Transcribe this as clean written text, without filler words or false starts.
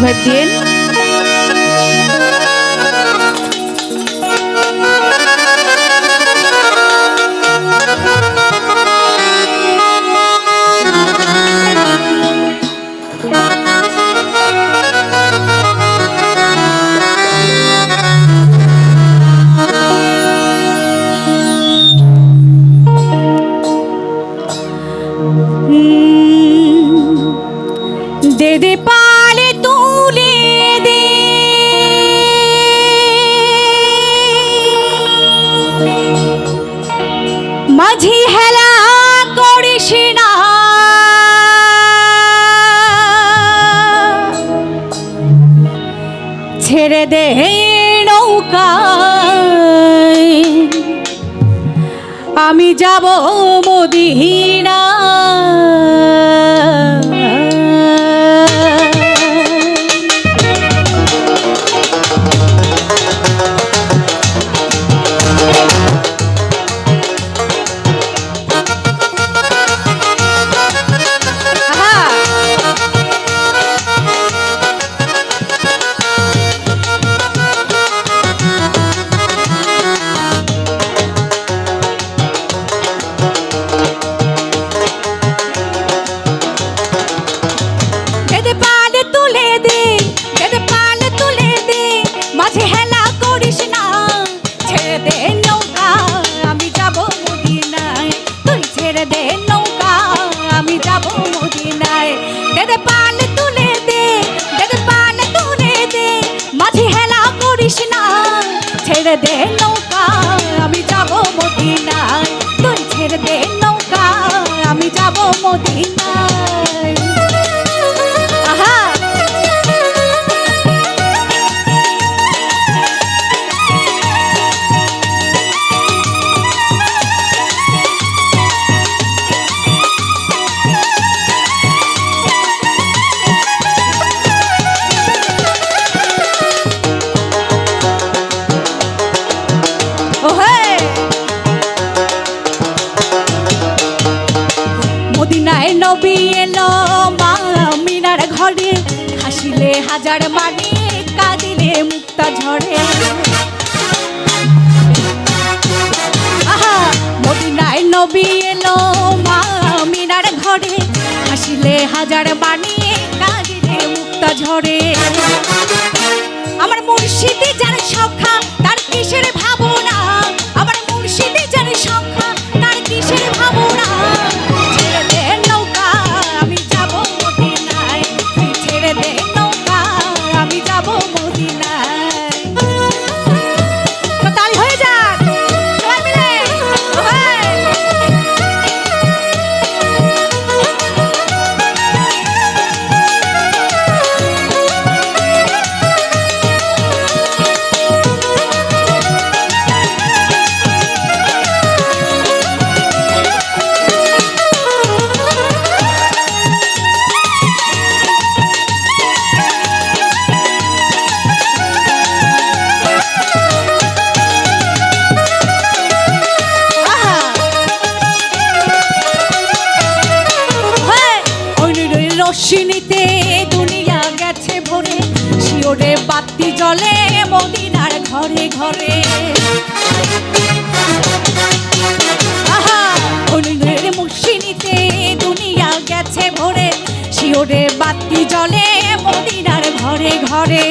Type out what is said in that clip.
Revive দিন। दे दे पाले तुले दे माझी हेला करिस ना ছেড়ে দে নৌকায় আমি যাব মদিনা। ছেড়ে দে নৌকা আমি যাব মদিনায়, তুই ছেড়ে দে নৌকা আমি যাব মদিনায়। আহা মদিনায় নবী এলো মা মিনার ঘরে, হাসিলে হাজার মানে কাঁদিলে মুক্তা ঝরে। আহা মদিনায় নবী এলো মা মিনার ঘরে, হাসিলে হাজার মানে কাঁদিলে মুক্তা ঝরে। আমার মুর্শিদি যার সখা তার কিসের ভাবনা, আমার মুর্শিদি যার সখা তার কিসের ভাবনা। রশ্মিতে দুনিয়া গেছে ভরে, শিওরে বাতি জ্বলে মদিনার ঘরে ঘরে। আহা অনুরের মুর্শিদিতে দুনিয়া গেছে ভরে, শিওরে বাতি জ্বলে মদিনার ঘরে ঘরে।